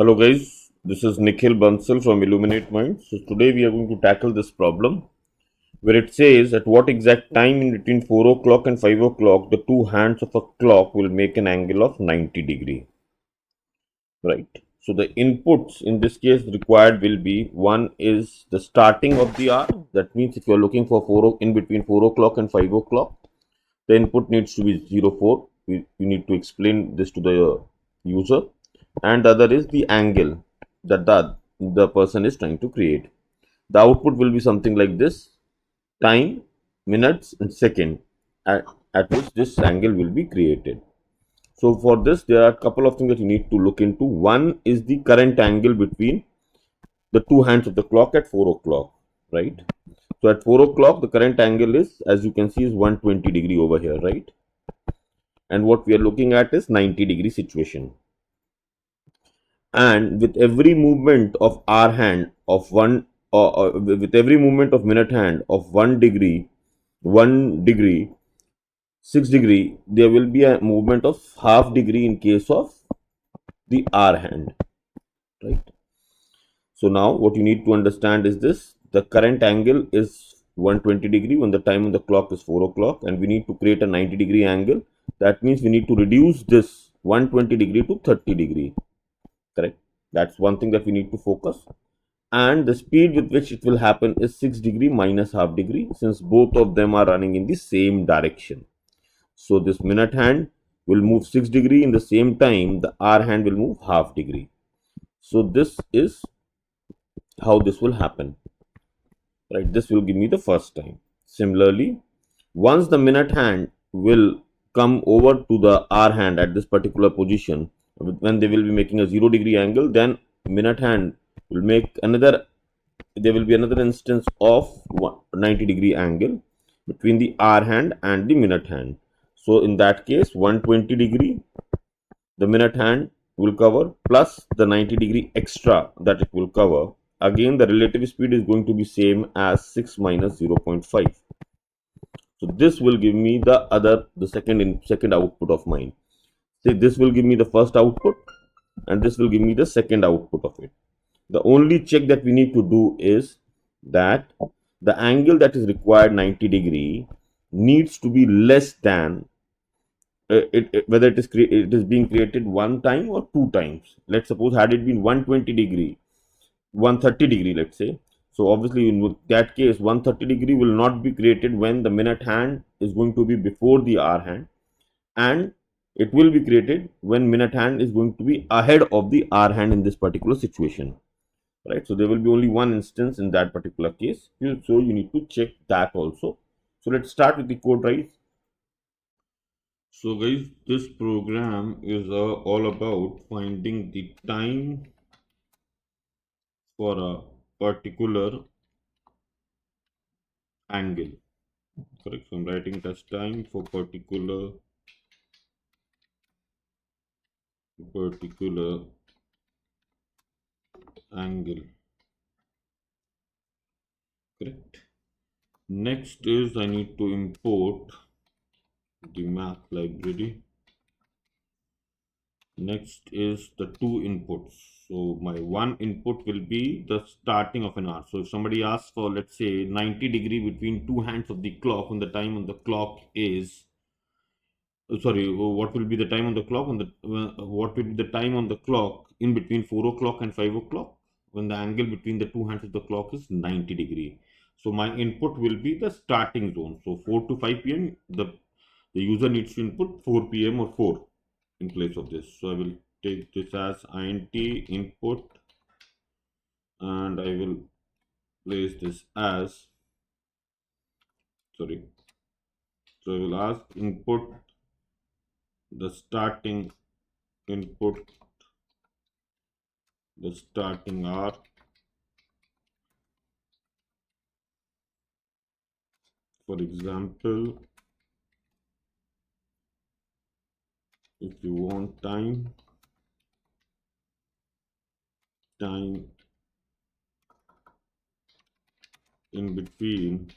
Hello guys, this is Nikhil Bansal from Illuminate Mind. So today we are going to tackle this problem where it says at what exact time in between 4 o'clock and 5 o'clock the two hands of a clock will make an angle of 90 degree, right? So the inputs in this case required will be, one is the starting of the hour. That means if you are looking for in between 4 o'clock and 5 o'clock, the input needs to be 04. You need to explain this to the user. And the other is the angle that the person is trying to create. The output will be something like this: time, minutes and second at which this angle will be created. So for this there are a couple of things that you need to look into. One is the current angle between the two hands of the clock at 4 o'clock, right? So at 4 o'clock the current angle is, as you can see, is 120 degree over here, right? And what we are looking at is 90-degree situation. And with every movement of hour hand of with every movement of minute hand of 1 degree 6 degree, there will be a movement of half degree in case of the hour hand, right? So now what you need to understand is this: the current angle is 120 degree when the time on the clock is 4 o'clock, and we need to create a 90-degree angle. That means we need to reduce this 120 degree to 30 degree, correct? That's one thing that we need to focus. And the speed with which it will happen is 6 degree minus half degree, since both of them are running in the same direction. So this minute hand will move 6 degree, in the same time the hour hand will move half degree. So this is how this will happen, right? This will give me the first time. Similarly, once the minute hand will come over to the hour hand at this particular position, when they will be making a 0-degree angle, then minute hand will make another, there will be another instance of 90-degree angle between the hour hand and the minute hand. So in that case, 120 degree the minute hand will cover, plus the 90-degree extra that it will cover. Again, the relative speed is going to be same as 6 minus 0.5. So this will give me the second output of mine. See, this will give me the first output and this will give me the second output of it. The only check that we need to do is that the angle that is required, 90 degree, needs to be less than whether it is being created one time or two times. Let's suppose had it been 120 degree, 130 degree, let's say. So obviously in that case 130 degree will not be created when the minute hand is going to be before the hour hand, and it will be created when minute hand is going to be ahead of the hour hand in this particular situation, right? So there will be only one instance in that particular case. So you need to check that also. So let's start with the code, right? So guys, this program is all about finding the time for a particular angle, correct? So I'm writing it as time for particular angle, correct? Next is I need to import the math library. Next is the two inputs. So my one input will be the starting of an hour. So if somebody asks for, let's say, 90 degree between two hands of the clock when the time on the clock is, sorry, what will be the time on the clock what will be the time on the clock in between 4 o'clock and 5 o'clock when the angle between the two hands of the clock is 90 degree. So my input will be the starting zone. So 4 to 5 p.m. the user needs to input 4 p.m. or 4 in place of this. So I will take this as int input and I will place this as, sorry, so I will ask input the starting input the starting hour. For example, if you want time in between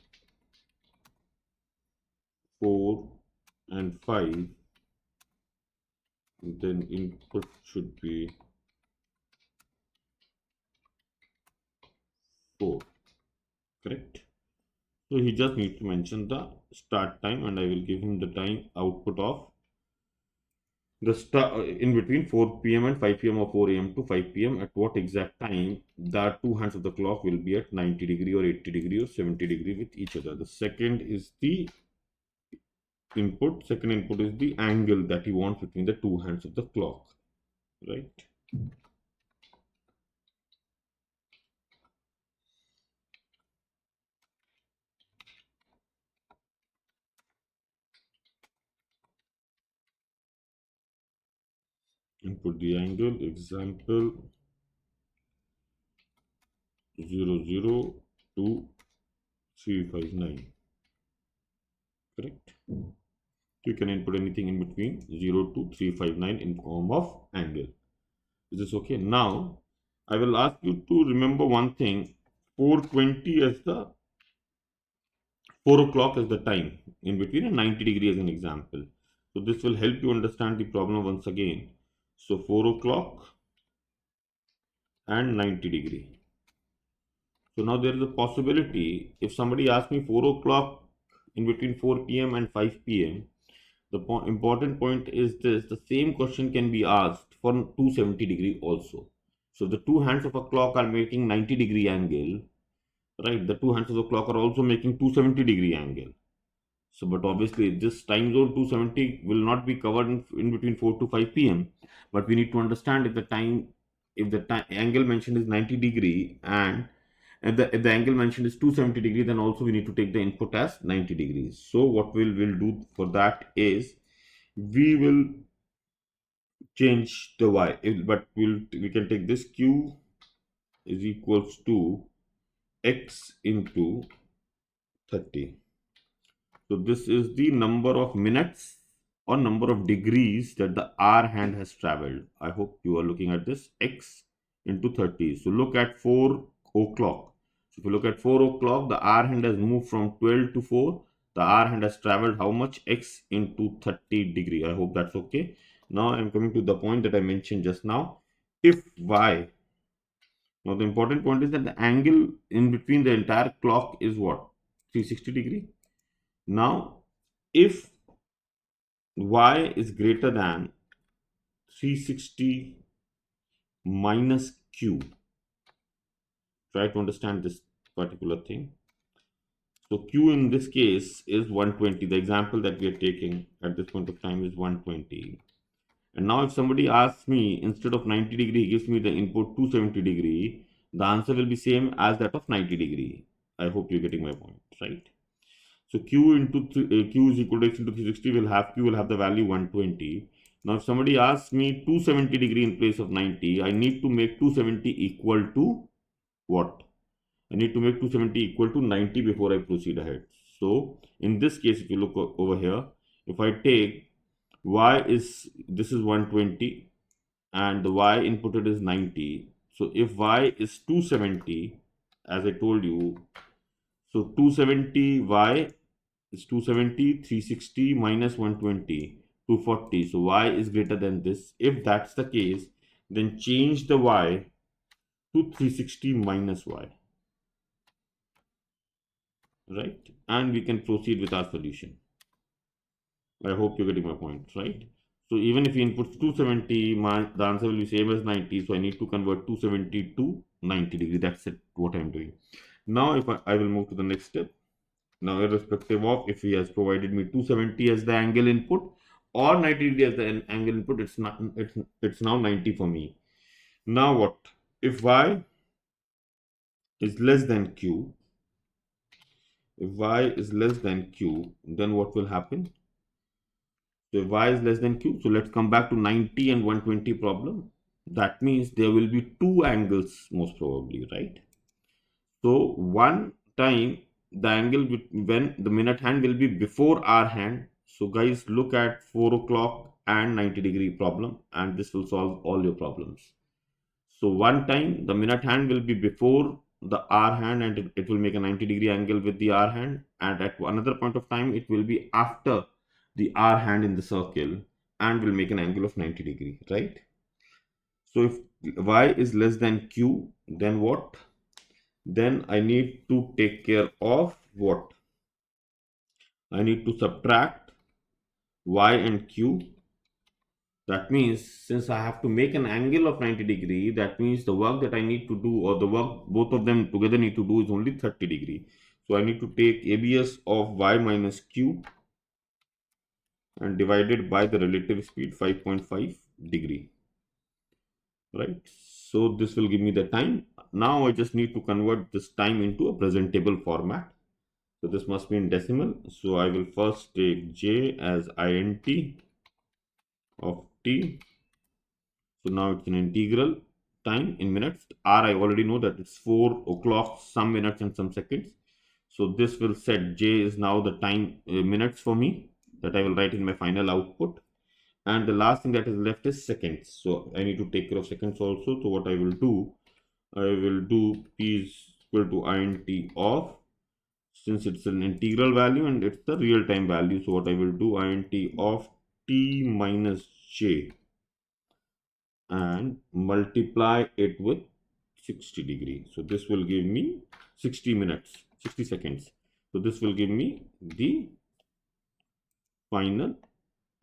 4 and 5, then input should be 4. Correct. So he just needs to mention the start time, and I will give him the time output of the start in between 4 p.m. and 5 p.m. or 4 a.m. to 5 p.m. at what exact time the two hands of the clock will be at 90 degree or 80 degree or 70 degree with each other. The second is the input. Second input is the angle that he wants between the two hands of the clock, right? Input the angle, example 002 359, correct? You can input anything in between 0 to 359 in form of angle. Is this okay? Now I will ask you to remember one thing. 420 as the 4 o'clock as the time in between, and 90 degree as an example. So this will help you understand the problem once again. So 4 o'clock and 90 degree. So now there is a possibility, if somebody asks me 4 o'clock in between 4 p.m. and 5 p.m., the important point is this: the same question can be asked for 270 degree also. So the two hands of a clock are making 90 degree angle, right? The two hands of the clock are also making 270 degree angle. So, but obviously this time zone 270 will not be covered in between 4 to 5 p.m. But we need to understand if the time angle mentioned is 90 degree, and if the angle mentioned is 270 degree, then also we need to take the input as 90 degrees. So what we'll do for that is we will change the y, but we can take this q is equals to x into 30. So this is the number of minutes or number of degrees that the R hand has traveled. I hope you are looking at this, x into 30. So look at 4 o'clock. So if you look at 4 o'clock, the R hand has moved from 12 to 4. The R hand has traveled how much? X into 30 degree. I hope that's okay. Now I'm coming to the point that I mentioned just now. If y, now the important point is that the angle in between the entire clock is what? 360 degree. Now, if y is greater than 360 minus q, try to understand this particular thing. So q in this case is 120. The example that we are taking at this point of time is 120. And now if somebody asks me, instead of 90 degree, he gives me the input 270 degree, the answer will be same as that of 90 degree. I hope you're getting my point, right? So q into q is equal to x into 360 q will have the value 120. Now if somebody asks me 270 degree in place of 90, I need to make 270 equal to what? I need to make 270 equal to 90 before I proceed ahead. So in this case, if you look over here, if I take this is 120 and the y inputted is 90. So if y is 270, as I told you, so 270 y is 270, 360 minus 120, 240. So y is greater than this. If that's the case, then change the y to 360 minus y, right? And we can proceed with our solution. I hope you're getting my point, right? So even if he inputs 270, the answer will be same as 90. So I need to convert 270 to 90 degree. That's it, what I'm doing. Now if I will move to the next step. Now, irrespective of if he has provided me 270 as the angle input or 90 degree as the angle input, it's now 90 for me. Now what? If y is less than q, if y is less than q, then what will happen? So if y is less than q, so let's come back to 90 and 120 problem. That means there will be two angles most probably, right? So one time the angle when the minute hand will be before our hand. So guys, look at 4 o'clock and 90 degree problem, and this will solve all your problems. So one time the minute hand will be before the R hand, and it will make a 90 degree angle with the R hand, and at another point of time it will be after the R hand in the circle and will make an angle of 90 degree, right? So if y is less than q, then what? then I need to take care of what? I need to subtract y and q. That means since I have to make an angle of 90 degree, that means the work that I need to do, or the work both of them together need to do, is only 30 degree. So I need to take ABS of y minus q and divided by the relative speed 5.5 degree, right? So this will give me the time. Now I just need to convert this time into a presentable format. So this must be in decimal. So I will first take j as int of t. So now it's an integral time in minutes. R, I already know that it's 4 o'clock, some minutes and some seconds. So this will set j is now the time minutes for me that I will write in my final output. And the last thing that is left is seconds. So I need to take care of seconds also. So what I will do p is equal to int of, since it's an integral value and it's the real time value. So what I will do, int of t minus j, and multiply it with 60 degree. So this will give me 60 minutes, 60 seconds. So this will give me the final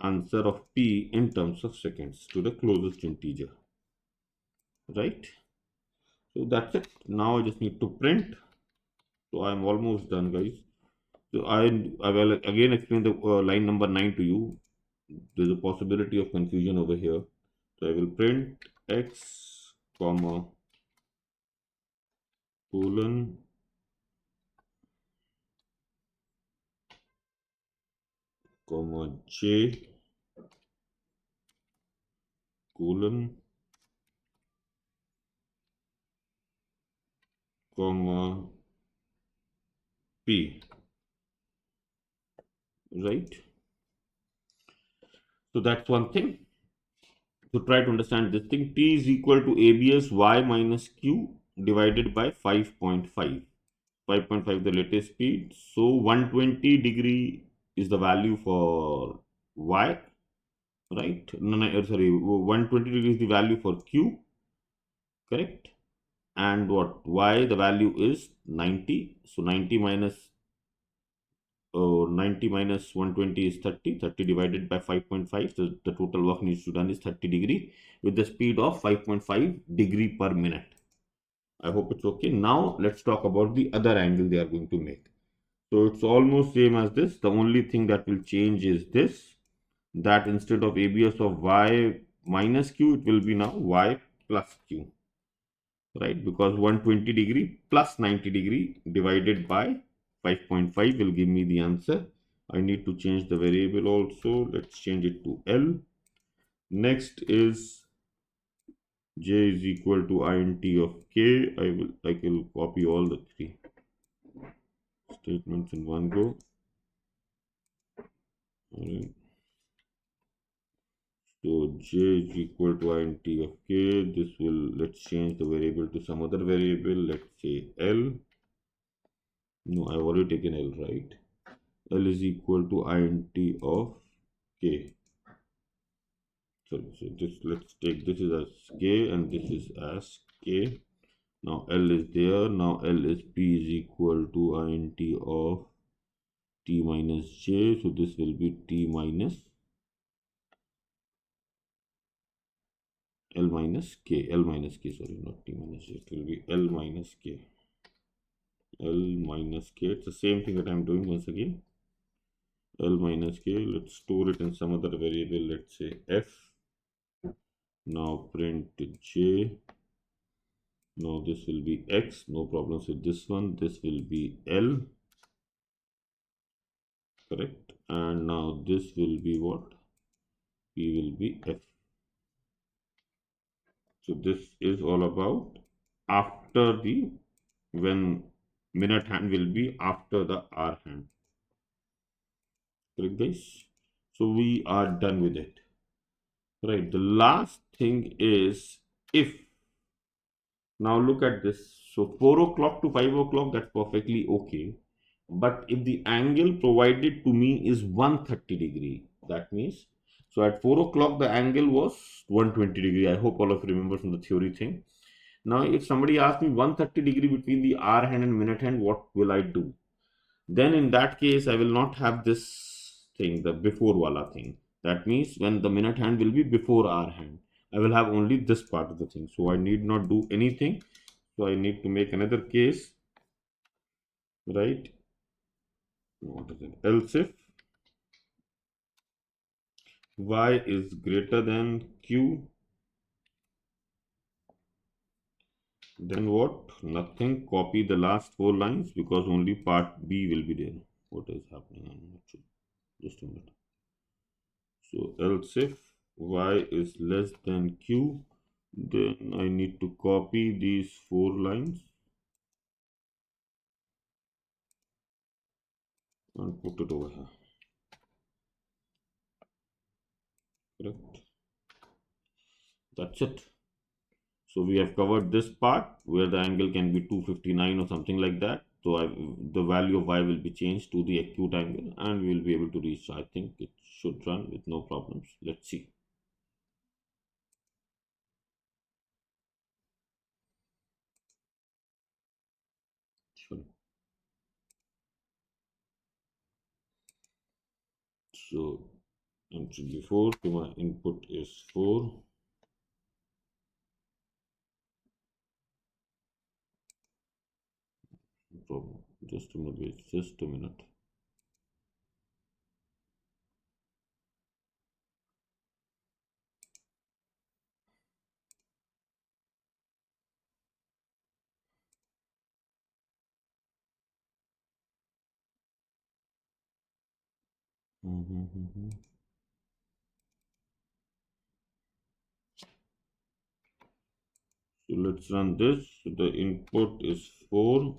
answer of t in terms of seconds to the closest integer, right? So that's it. Now I just need to print. So I'm almost done, guys. So I will again explain the line number 9 to you. There's a possibility of confusion over here. So I will print x comma colon comma j colon comma p, right? So that's one thing. So try to understand this thing. T is equal to ABS y minus q divided by 5.5. 5.5 the latest speed. So 120 degree is the value for y, right? No, no, sorry, 120 degree is the value for q, correct? And what y, the value is 90. So 90 minus 120 is 30. 30 divided by 5.5. So the total work needs to done is 30 degree with the speed of 5.5 degree per minute. I hope it's okay. Now let's talk about the other angle they are going to make. So it's almost same as this. The only thing that will change is this, that instead of ABS of y minus q, it will be now y plus q, right? Because 120 degree plus 90 degree divided by 5.5 will give me the answer. I need to change the variable also. Let's change it to L. Next is j is equal to int of k. I will copy all the three statements in one go. All right. So j is equal to int of k. This will, let's change the variable to some other variable. Let's say L. No, I've already taken L, right? L is equal to int of k. So this, let's take this is as k and this is as k. Now L is there. Now L is p is equal to int of t minus j. So this will be t minus L minus k. L minus k, sorry, not t minus j. It will be L minus k. L minus k. It's the same thing that I'm doing once again. L minus k. Let's store it in some other variable. Let's say f. Now print j. Now this will be x. No problems with this one. This will be L. Correct. And now this will be what? P will be f. So this is all about after the, when minute hand will be after the hour hand. Correct, guys? So we are done with it. Right. The last thing is if. Now look at this. So 4 o'clock to 5 o'clock, that's perfectly okay. But if the angle provided to me is 130 degree, that means, so at 4 o'clock the angle was 120 degree. I hope all of you remember from the theory thing. Now, if somebody asks me 130 degree between the hour hand and minute hand, what will I do? Then in that case, I will not have this thing, the before wala thing. That means when the minute hand will be before hour hand, I will have only this part of the thing. So I need not do anything. So I need to make another case, right? What is it? Else if y is greater than q, then what? Nothing. Copy the last four lines because only part B will be there. What is happening? I'm not sure. Just a minute. So else if y is less than q, then I need to copy these four lines and put it over here. Correct. That's it. So we have covered this part where the angle can be 259 or something like that. So the value of y will be changed to the acute angle and we will be able to reach. I think it should run with no problems. Let's see. Sure. So entry be 4, so my input is 4. So just a minute, just a minute. So let's run this. So the input is 4.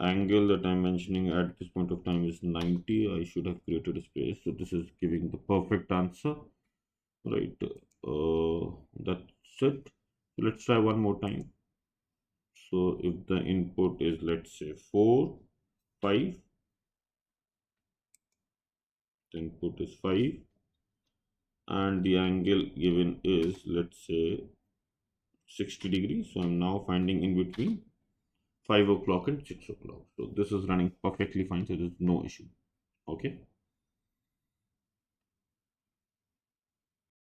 Angle that I'm mentioning at this point of time is 90. I should have created a space. So this is giving the perfect answer. Right. That's it. So let's try one more time. So if the input is, let's say, 4, 5, the input is 5, and the angle given is, let's say, 60 degrees. So I'm now finding in between 5 o'clock and 6 o'clock. So this is running perfectly fine. So there's no issue. Okay.